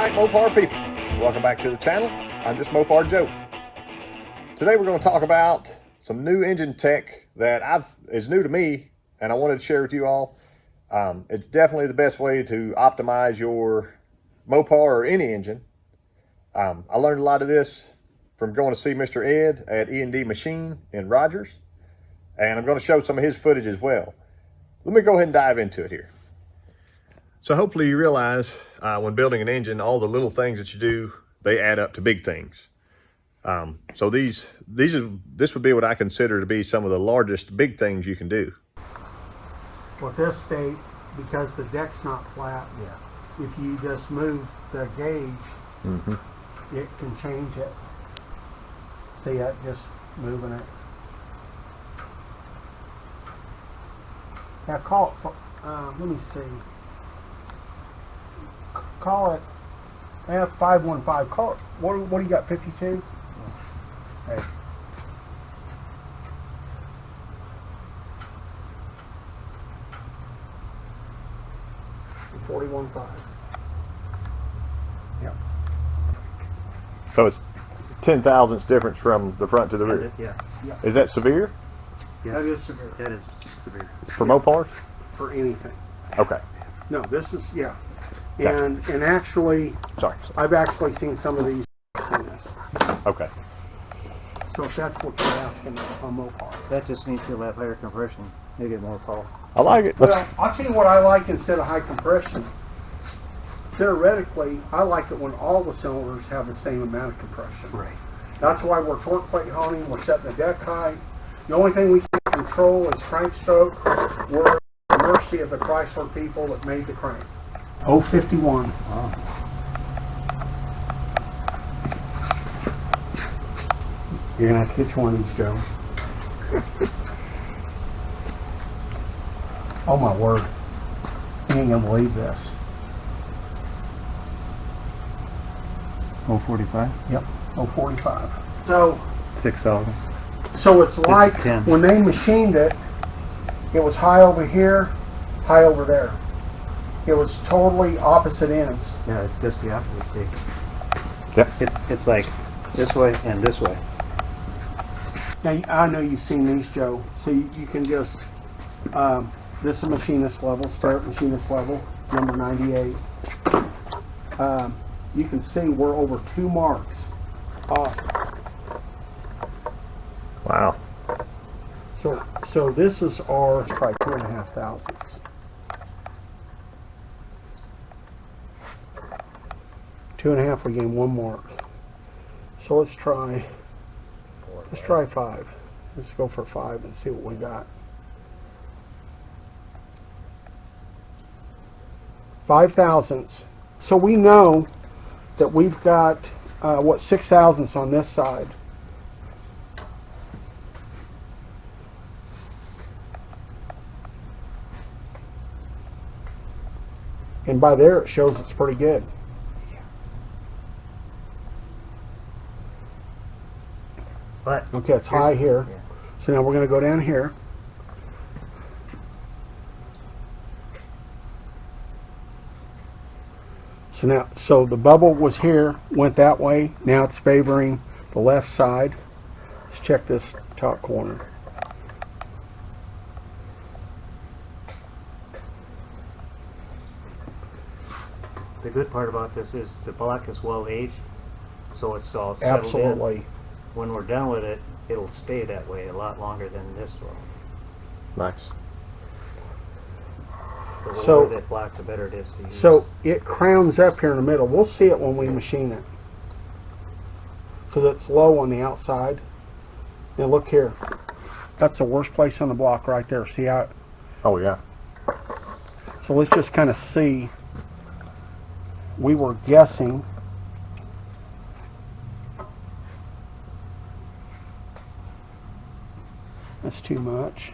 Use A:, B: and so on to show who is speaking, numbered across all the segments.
A: Alright, Mopar people, welcome back to the channel. I'm just Mopar Joe. Today we're going to talk about some new engine tech that is new to me, and I wanted to share with you all. It's definitely the best way to optimize your Mopar or any engine. I learned a lot of this from going to see Mr. Ed at E&D Machine in Rogers, and I'm going to show some of his footage as well. Let me go ahead and dive into it here. So hopefully you realize when building an engine, all the little things that you do, they add up to big things. So this would be what I consider to be some of the largest big things you can do.
B: With this state, because the deck's not flat, if you just move the gauge, it can change it. See it just moving it. Now call it, let me see. Call it, that's 515. Call it, what do you got, 52? Hey. 41.5. Yep.
A: So it's 10 thousandths difference from the front to the rear.
C: Yes.
B: Yep.
A: Is that severe?
C: Yes.
B: That is severe.
C: That is severe.
A: For Mopars?
B: For anything.
A: Okay.
B: No, this is, yeah.
A: Gotcha.
B: And actually,
A: Sorry.
B: I've actually seen some of these in this.
A: Okay.
B: So if that's what you're asking on Mopar.
C: That just means you'll have higher compression. You get more power.
A: I like it.
B: Well, I'll tell you what I like instead of high compression. Theoretically, I like it when all the cylinders have the same amount of compression.
C: Right.
B: That's why we're torque plate honing, we're setting the deck height. The only thing we can't control is crank stroke. We're at the mercy of the Chrysler people that made the crank. 051.
C: Wow.
B: You're gonna have to get you one of these, Joe. Oh my word. You ain't gonna believe this.
C: 045?
B: Yep, 045. So
C: 6,000.
B: So it's like
C: 10.
B: when they machined it, it was high over here, high over there. It was totally opposite ends.
C: Yeah, it's just the opposite. See,
A: Yep.
C: it's like this way and this way.
B: Now, I know you've seen these, Joe, so you can just, this is machinist level, start machinist level, number 98. You can see we're over 2 marks off.
A: Wow.
B: So this is our, probably 2.5 thousandths. 2.5, we gain 1 mark. So let's try 5. Let's go for 5 and see what we got. 5 thousandths. So we know that we've got, 6 thousandths on this side. And by there it shows it's pretty good.
C: But
B: Okay, it's high here.
C: Yeah.
B: So now we're going to go down here. So the bubble was here, went that way. Now it's favoring the left side. Let's check this top corner.
C: the good part about this is the block is well aged, so it's all settled
B: Absolutely.
C: in. When we're done with it, it'll stay that way a lot longer than this will.
A: Nice.
C: The
B: So-
C: lower that block, the better it is to use.
B: So it crowns up here in the middle. We'll see it when we machine it, because it's low on the outside. Now look here. That's the worst place on the block right there. See how?
A: Oh yeah.
B: So let's just kind of see. We were guessing. That's too much.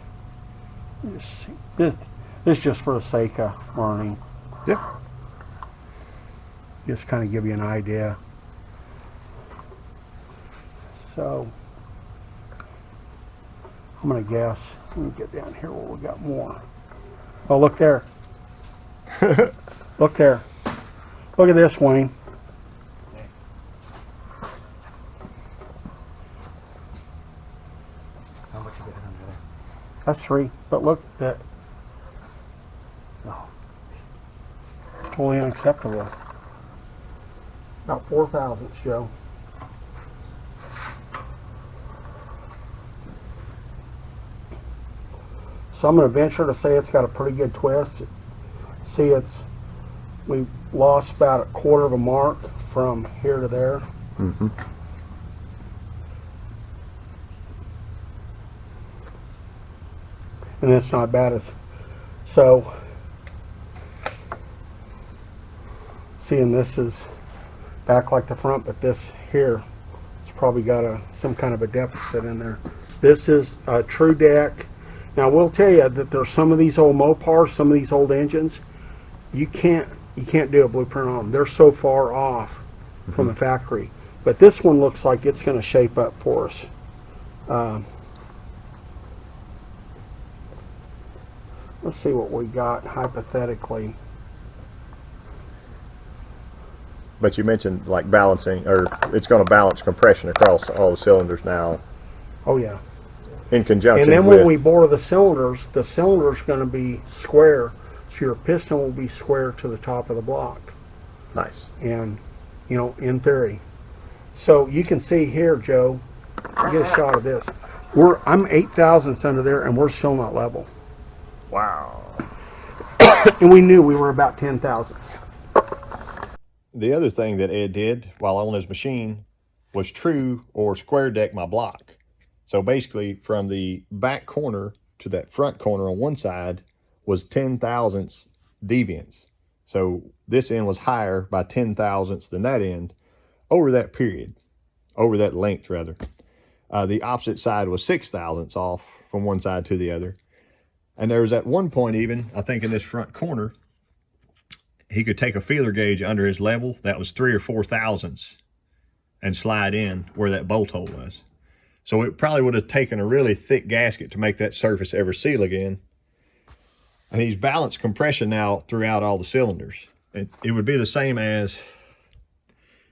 B: Just see. This is just for the sake of learning.
A: Yeah.
B: Just kind of give you an idea. So I'm gonna guess. Let me get down here where we got more. Oh, look there. Look there. Look at this, Wayne. That's 3. But look at that. Oh. Totally unacceptable. About 4 thousandths, Joe. So I'm going to venture to say it's got a pretty good twist. See, we lost about 1/4 of a mark from here to there.
A: Mm-hmm.
B: And it's not bad. So, seeing this is back like the front, but this here, it's probably got some kind of a deficit in there. This is a true deck. Now, we'll tell you that there's some of these old Mopars, some of these old engines, you can't do a blueprint on them. They're so far off from the factory. But this one looks like it's going to shape up for us. Let's see what we got hypothetically.
A: But you mentioned like balancing, or it's going to balance compression across all the cylinders now.
B: Oh yeah.
A: In conjunction
B: And then
A: with,
B: when we bore the cylinder's going to be square, so your piston will be square to the top of the block.
A: nice.
B: And, you know, in theory. So you can see here, Joe, get a shot of this. I'm 8 thousandths under there, and we're still not level.
A: Wow.
B: And we knew we were about 10 thousandths.
A: The other thing that Ed did while on his machine was true or square deck my block. So basically from the back corner to that front corner on one side was 10 thousandths deviance. So this end was higher by 10 thousandths than that end over that period, over that length rather. The opposite side was 6 thousandths off from one side to the other. And there was at one point even, I think in this front corner, he could take a feeler gauge under his level that was 3 or 4 thousandths and slide in where that bolt hole was. So it probably would have taken a really thick gasket to make that surface ever seal again. And he's balanced compression now throughout all the cylinders. It would be the same as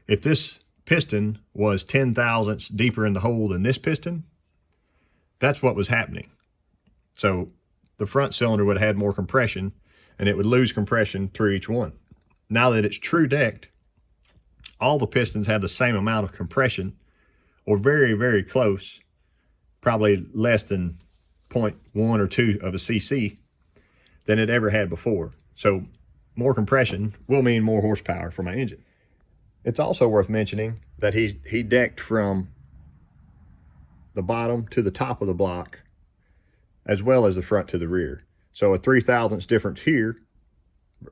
A: if this piston was 10 thousandths deeper in the hole than this piston. That's what was happening. So the front cylinder would have had more compression, and it would lose compression through each one. Now that it's true decked, all the pistons have the same amount of compression, or very, very close, probably less than 0.1 or 2 of a cc than it ever had before. So more compression will mean more horsepower for my engine. It's also worth mentioning that he decked from the bottom to the top of the block, as well as the front to the rear. So a 3 thousandths difference here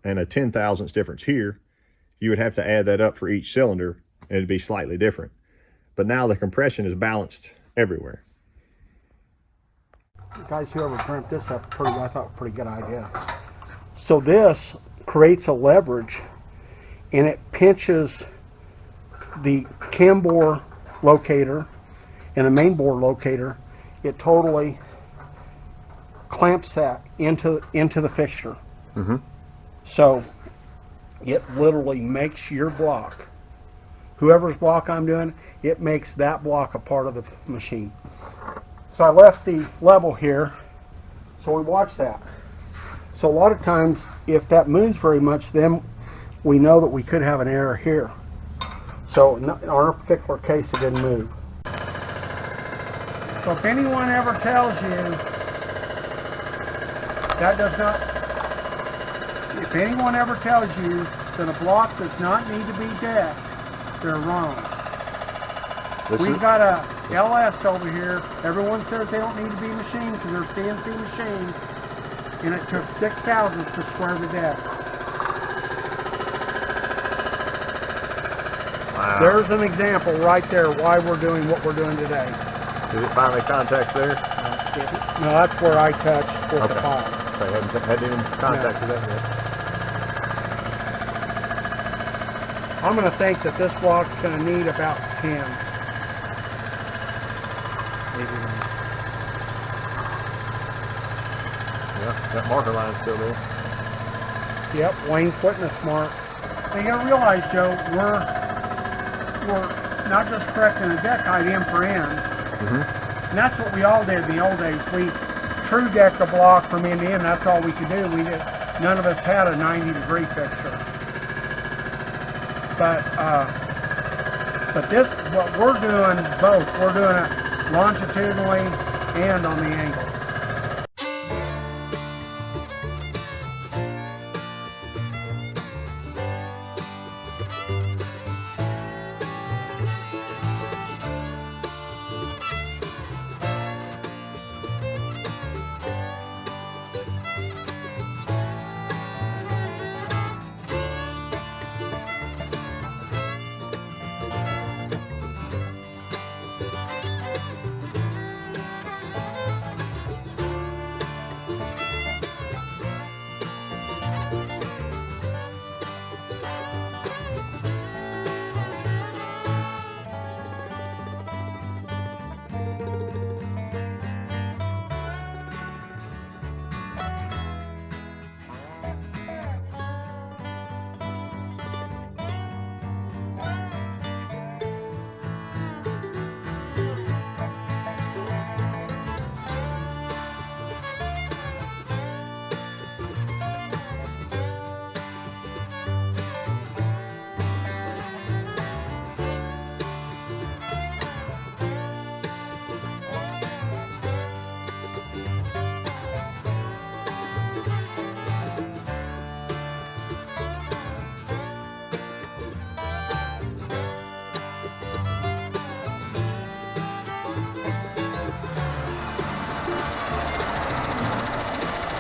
A: and a 10 thousandths difference here, you would have to add that up for each cylinder, and it'd be slightly different. But now the compression is balanced everywhere.
B: Guys, whoever dreamt this up, I thought, pretty good idea. So this creates a leverage, and it pinches the cam bore locator and the main bore locator. It totally clamps that into the fixture.
A: Mm-hmm.
B: So it literally makes your block, whoever's block I'm doing, it makes that block a part of the machine. So I left the level here, so we watch that. So a lot of times, if that moves very much, then we know that we could have an error here. So in our particular case, it didn't move. So if anyone ever tells you that does not, if anyone ever tells you that a block does not need to be decked, they're wrong. We've got a LS over here. Everyone says they don't need to be machined because they're CNC machined, and it took 6 thousandths to square the deck.
A: Wow.
B: There's an example right there why we're doing what we're doing today.
A: Did it finally contact there?
B: No, that's where I touched with the file.
A: So I hadn't even contacted that yet.
B: I'm going to think that this block's going to need about 10. Maybe more.
A: Yeah, that marker line's still there.
B: Yep, Wayne's flatness mark. Now you gotta realize, Joe, we're not just correcting the deck height end for end.
A: Mm-hmm.
B: And that's what we all did in the old days. true decker block from end to end. That's all we could do. None of us had a 90-degree fixture. But this, what we're doing, both. We're doing it longitudinally and on the angle.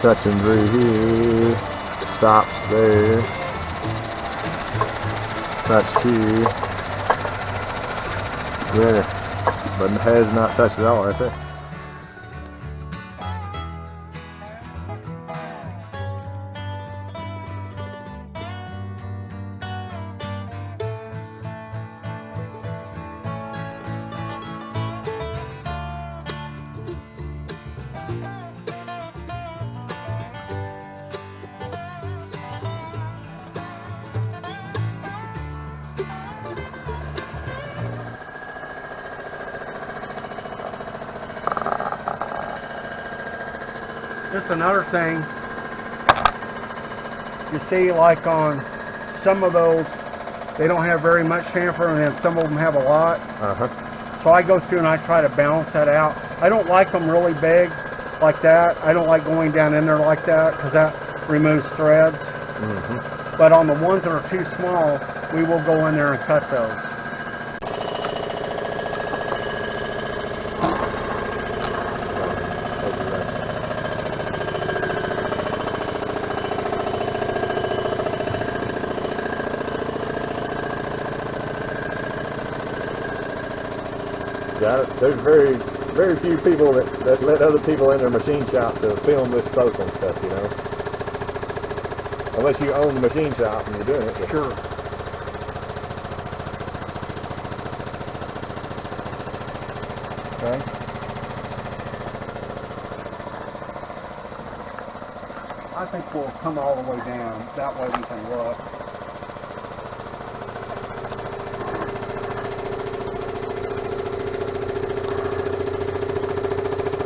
A: Touching through here, stops there, touch here, there, but the head's not touched at all right there.
B: Just another thing, you see, like on some of those, they don't have very much chamfer, and then some of them have a lot. So I go through and I try to balance that out. I don't like them really big like that. I don't like going down in there like that because that removes threads. But on the ones that are too small, we will go in there and cut those.
A: There's very few people that let other people in their machine shop to film this close on stuff, you know. Unless you own the machine shop and you're doing it.
B: Sure. Okay. I think we'll come all the way down. That way we can look.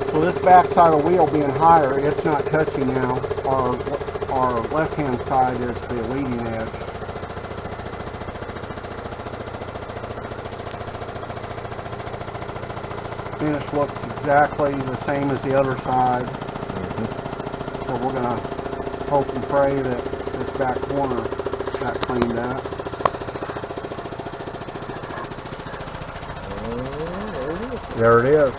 B: So this back side of the wheel being higher, it's not touching now. Our left-hand side is the leading edge. Finish looks exactly the same as the other side. So we're going to hope and pray that this back corner got cleaned up.
A: There it is.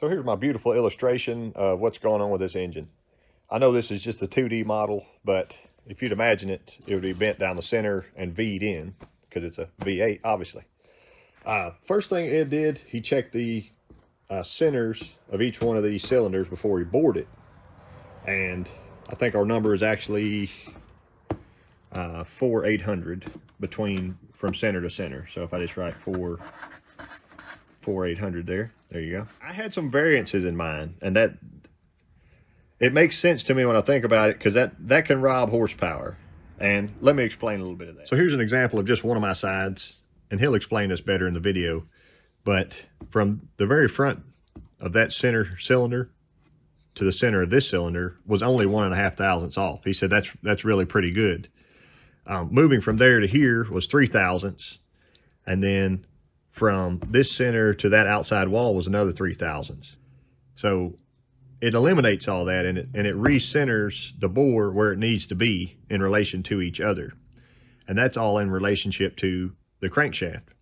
A: So here's my beautiful illustration of what's going on with this engine. I know this is just a 2D model, but if you'd imagine it, it would be bent down the center and V'd in, because it's a V8, obviously. First thing Ed did, he checked the centers of each one of these cylinders before he bored it. And I think our number is actually 4,800 from center to center. So if I just write 4,800 there you go. I had some variances in mind, and that it makes sense to me when I think about it, because that can rob horsepower. And let me explain a little bit of that. So here's an example of just one of my sides, and he'll explain this better in the video. But from the very front of that center cylinder to the center of this cylinder was only 1.5 thousandths off. He said that's really pretty good. Moving from there to here was 3 thousandths, and then from this center to that outside wall was another 3 thousandths. So it eliminates all that, and it recenters the bore where it needs to be in relation to each other. And that's all in relationship to the crankshaft.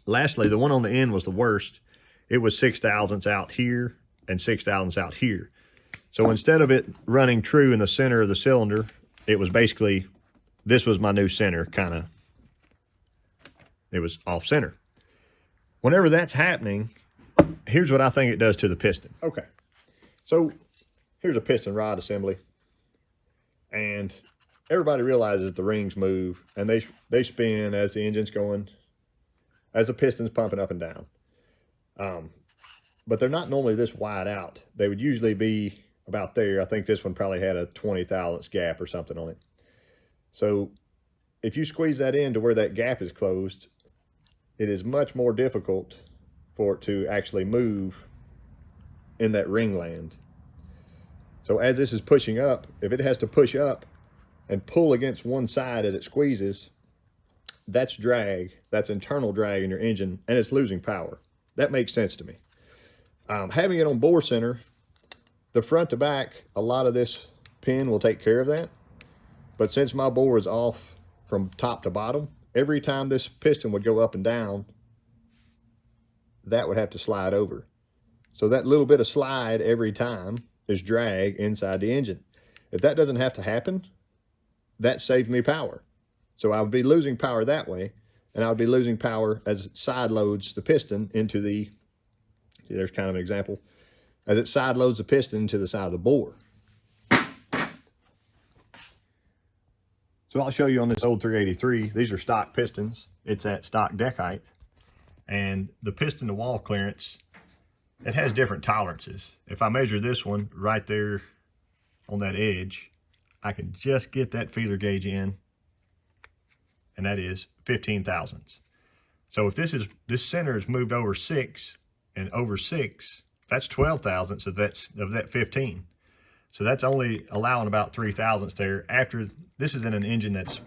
A: Lastly, the one on the end was the worst. It was 6 thousandths out here and 6 thousandths out here. So instead of it running true in the center of the cylinder, it was basically, this was my new center, kind of, it was off center. Whenever that's happening, here's what I think it does to the piston. Okay, so here's a piston rod assembly, and everybody realizes that the rings move and they spin as the engine's going, as the piston's pumping up and down. But they're not normally this wide out. They would usually be about there. I think this one probably had a 20 thousandths gap or something on it. So if you squeeze that in to where that gap is closed, it is much more difficult for it to actually move in that ring land. So as this is pushing up, if it has to push up and pull against one side as it squeezes, that's drag, that's internal drag in your engine, and it's losing power. That makes sense to me. Having it on bore center, the front to back, a lot of this pin will take care of that. But since my bore is off from top to bottom, every time this piston would go up and down, that would have to slide over. So that little bit of slide every time is drag inside the engine. If that doesn't have to happen, that saves me power. So I would be losing power that way, and I would be losing power as it side loads the piston into the, see, there's kind of an example, as it side loads the piston into the side of the bore. So I'll show you on this old 383, these are stock pistons. It's at stock deck height. And the piston to wall clearance, it has different tolerances. If I measure this one right there on that edge, I can just get that feeler gauge in, and that is 15 thousandths. So if this center is moved over 6 and over 6, that's 12 thousandths of that 15. So that's only allowing about 3 thousandths there. After this is in an engine that's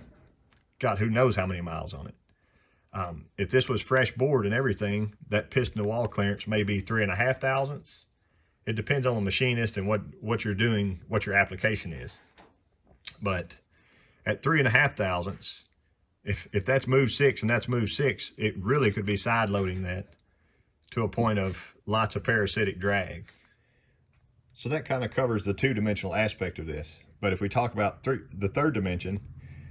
A: got who knows how many miles on it. If this was fresh bored and everything, that piston to wall clearance may be 3.5 thousandths. It depends on the machinist and what you're doing, what your application is. But at 3.5 thousandths, if that's moved 6 and that's moved 6, it really could be side loading that to a point of lots of parasitic drag. So that kind of covers the two-dimensional aspect of this. But if we talk about the third dimension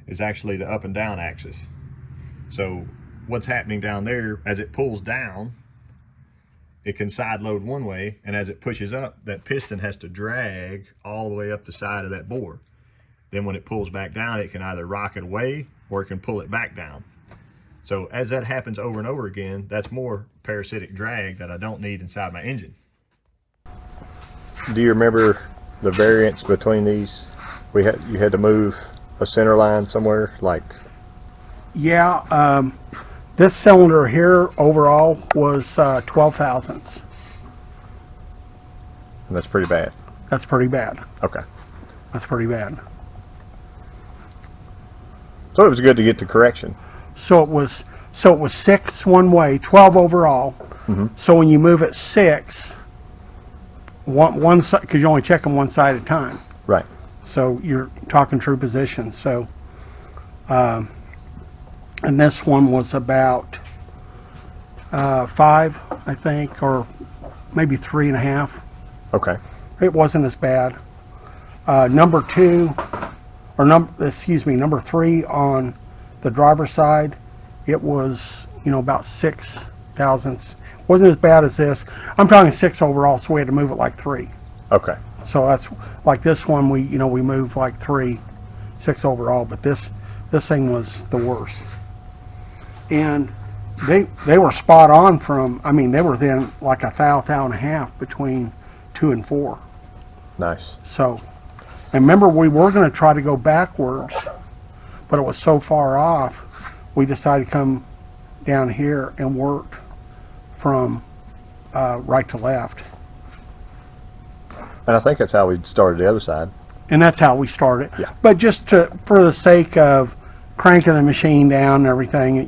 A: is actually the up and down axis. So what's happening down there, as it pulls down, it can side load one way, and as it pushes up, that piston has to drag all the way up the side of that bore. Then when it pulls back down, it can either rock it away or it can pull it back down. So as that happens over and over again, that's more parasitic drag that I don't need inside my engine. Do you remember the variance between these? You had to move a center line somewhere, like?
B: Yeah, this cylinder here overall was 12 thousandths.
A: And that's pretty bad.
B: That's pretty bad.
A: Okay.
B: That's pretty bad.
A: So it was good to get to correction.
B: So it was 6 one way, 12 overall.
A: Mm-hmm.
B: So when you move it 6, one side, because you only check them one side at a time.
A: Right.
B: So you're talking true position. So, and this one was about 5, I think, or maybe 3.5.
A: Okay.
B: It wasn't as bad. Number 2, or number 3 on the driver's side, it was, about 6 thousandths. Wasn't as bad as this. I'm talking 6 overall, so we had to move it like 3.
A: Okay.
B: So that's like this one. We moved like 6 overall, but this thing was the worst. And they were spot on from. I mean, they were then like a thou and a half between 2 and 4.
A: Nice.
B: So, and remember, we were going to try to go backwards, but it was so far off, we decided to come down here and work from right to left.
A: And I think that's how we started the other side.
B: And that's how we started.
A: Yeah.
B: But just for the sake of cranking the machine down and everything,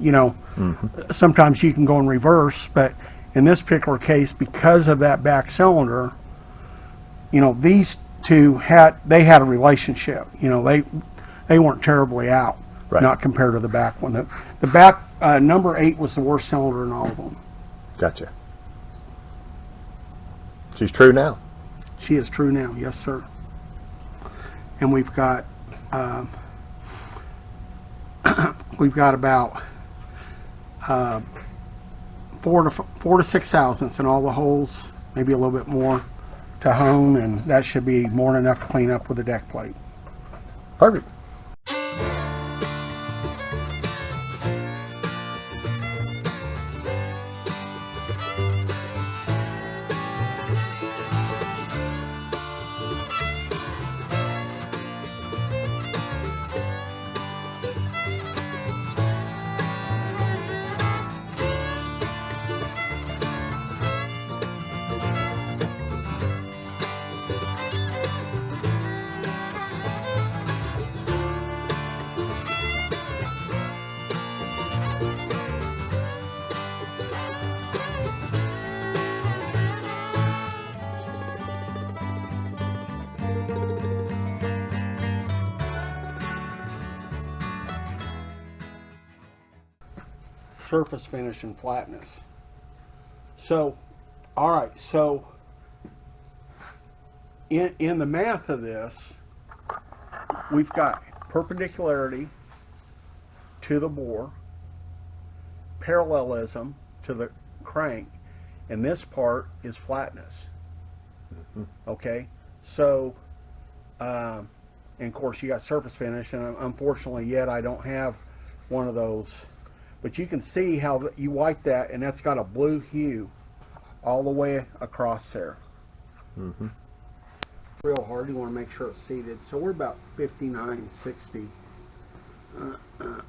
B: sometimes you can go in reverse, but in this particular case, because of that back cylinder, these two had a relationship. They weren't terribly out,
A: Right.
B: not compared to the back one. The back number 8 was the worst cylinder in all of them.
A: Gotcha. She's true now.
B: She is true now, yes, sir. And we've got about 4 to 6 thousandths in all the holes, maybe a little bit more to hone, and that should be more than enough to clean up with the deck plate.
A: Perfect.
B: Surface finish and flatness. So, all right, so in the math of this, we've got perpendicularity to the bore, parallelism to the crank, and this part is flatness. Okay, so and of course you got surface finish, and unfortunately yet I don't have one of those. But you can see how you wipe that, and that's got a blue hue all the way across there.
A: Mm-hmm.
B: Real hard. You want to make sure it's seated. So we're about 59, 60. I don't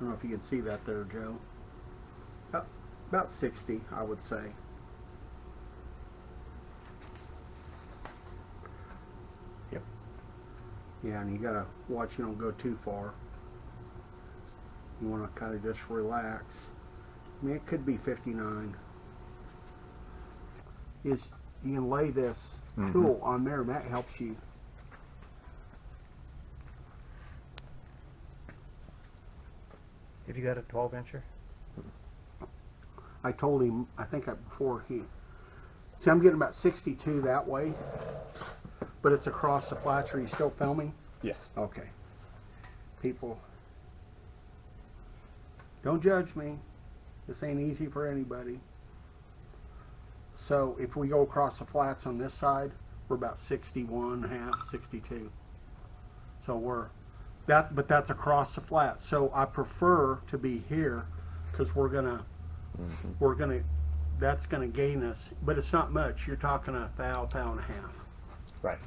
B: know if you can see that there, Joe. About 60, I would say. Yeah, and you gotta watch you don't go too far. You want to kind of just relax. I mean, it could be 59. You can lay this tool on there, and that helps you.
C: Have you got a 12-incher?
B: I told him, I think before he. See, I'm getting about 62 that way, but it's across the flats. Are you still filming?
A: Yes.
B: Okay. People, don't judge me. This ain't easy for anybody. So if we go across the flats on this side, we're about 61.5, 62. So but that's across the flats. So I prefer to be here because that's gonna gain us, but it's not much. You're talking a thou and a half.
A: Right.